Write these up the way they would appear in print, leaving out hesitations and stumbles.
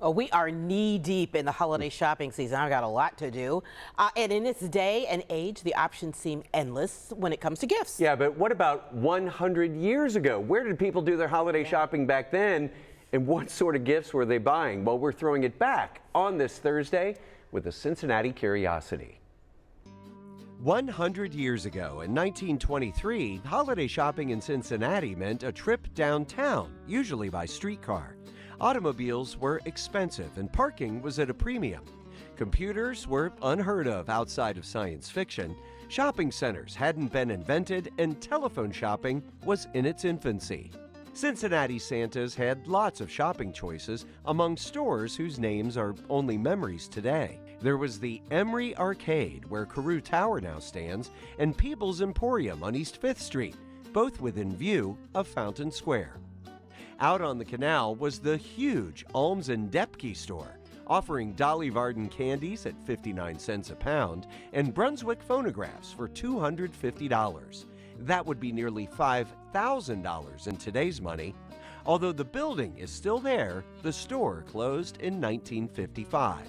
Oh, we are knee deep in the holiday shopping season. I've got a lot to do. And in this day and age, the options seem endless when it comes to gifts. Yeah, but what about 100 years ago? Where did people do their holiday shopping back then? And what sort of gifts were they buying? Well, we're throwing it back on this Thursday with a Cincinnati Curiosity. 100 years ago, in 1923, holiday shopping in Cincinnati meant a trip downtown, usually by streetcar. Automobiles were expensive and parking was at a premium. Computers were unheard of outside of science fiction. Shopping centers hadn't been invented and telephone shopping was in its infancy. Cincinnati Santas had lots of shopping choices among stores whose names are only memories today. There was the Emery Arcade, where Carew Tower now stands, and Peebles Emporium on East 5th Street, both within view of Fountain Square. Out on the canal was the huge Alms and Depke store, offering Dolly Varden candies at 59 cents a pound and Brunswick phonographs for $250. That would be nearly $5,000 in today's money. Although the building is still there, the store closed in 1955.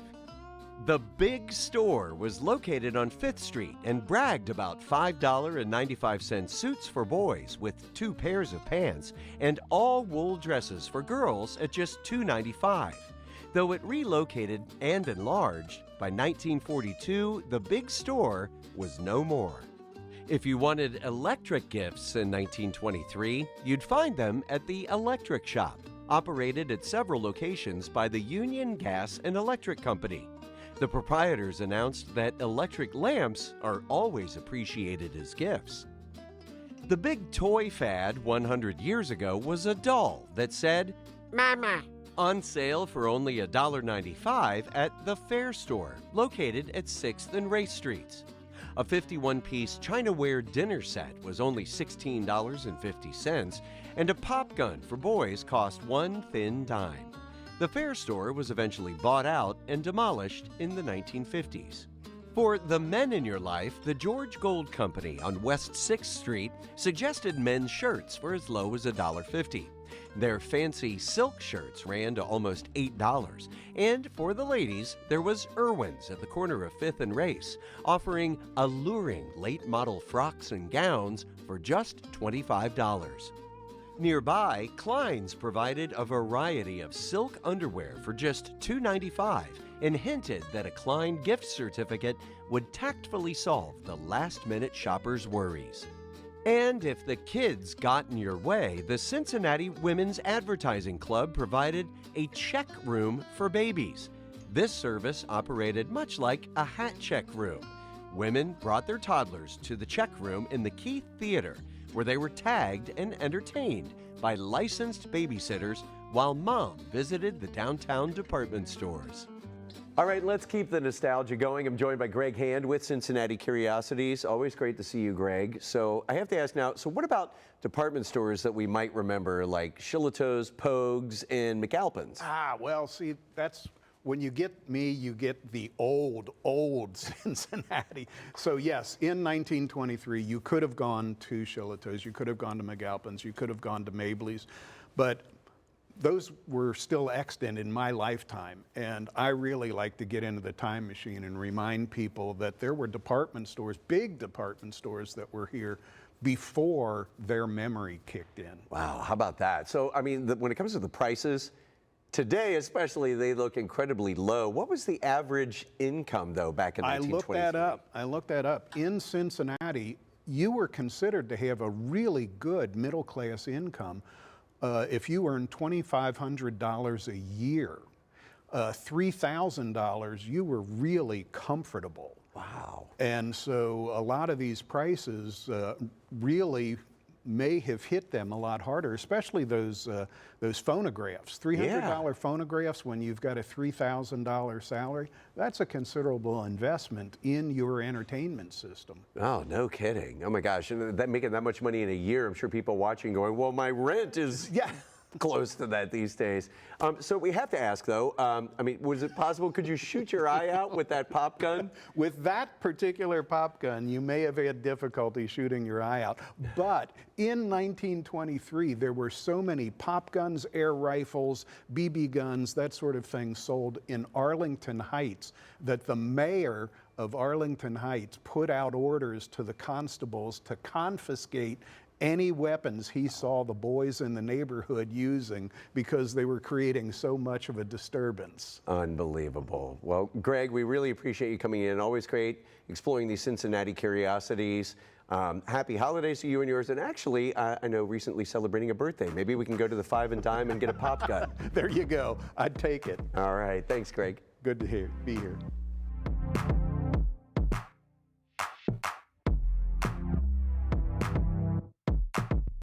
The Big Store was located on 5th Street and bragged about $5.95 suits for boys with 2 pairs of pants and all wool dresses for girls at just $2.95. Though it relocated and enlarged, by 1942 the Big Store was no more. If you wanted electric gifts in 1923, you'd find them at the Electric Shop, operated at several locations by the Union Gas and Electric Company. The proprietors announced that electric lamps are always appreciated as gifts. The big toy fad 100 years ago was a doll that said, "Mama," on sale for only $1.95 at the Fair Store, located at 6th and Race Streets. A 51-piece Chinaware dinner set was only $16.50, and a pop gun for boys cost 1 thin dime. The Fair Store was eventually bought out and demolished in the 1950s. For the men in your life, the George Gold Company on West 6th Street suggested men's shirts for as low as $1.50. Their fancy silk shirts ran to almost $8. And for the ladies, there was Irwin's at the corner of 5th and Race, offering alluring late-model frocks and gowns for just $25. Nearby, Klein's provided a variety of silk underwear for just $2.95 and hinted that a Klein gift certificate would tactfully solve the last-minute shopper's worries. And if the kids got in your way, the Cincinnati Women's Advertising Club provided a check room for babies. This service operated much like a hat check room. Women brought their toddlers to the check room in the Keith Theater, where they were tagged and entertained by licensed babysitters while mom visited the downtown department stores. All right, let's keep the nostalgia going. I'm joined by Greg Hand with Cincinnati Curiosities. Always great to see you, Greg. So I have to ask now, so what about department stores that we might remember, like Shillitoe's, Pogue's, and McAlpin's? Well, see, that's when you get me, you get the old Cincinnati. So yes, in 1923, you could have gone to Shillitoe's, you could have gone to McAlpin's, you could have gone to Mabley's, but those were still extant in my lifetime. And I really like to get into the time machine and remind people that there were department stores, big department stores that were here before their memory kicked in. Wow, how about that? So, I mean, when it comes to the prices, today especially, they look incredibly low. What was the average income, though, back in 1923? I looked that up. In Cincinnati, you were considered to have a really good middle-class income. If you earned $2,500 a year, $3,000, you were really comfortable. Wow. And so a lot of these prices really may have hit them a lot harder, especially those phonographs. $300 phonographs when you've got a $3,000 salary, that's a considerable investment in your entertainment system. Oh, no kidding. Oh my gosh, and that making that much money in a year, I'm sure people watching going, well, my rent is close to that these days. So we have to ask, though, I mean, was it possible, could you shoot your eye out with that pop gun? With that particular pop gun, you may have had difficulty shooting your eye out. But in 1923, there were so many pop guns, air rifles, BB guns, that sort of thing sold in Arlington Heights that the mayor of Arlington Heights put out orders to the constables to confiscate any weapons he saw the boys in the neighborhood using because they were creating so much of a disturbance. Unbelievable. Well, Greg, we really appreciate you coming in. Always great exploring these Cincinnati curiosities. Happy holidays to you and yours. And actually, I know recently celebrating a birthday. Maybe we can go to the Five and Dime and get a pop gun. There you go. I'd take it. All right. Thanks, Greg. Good to be here.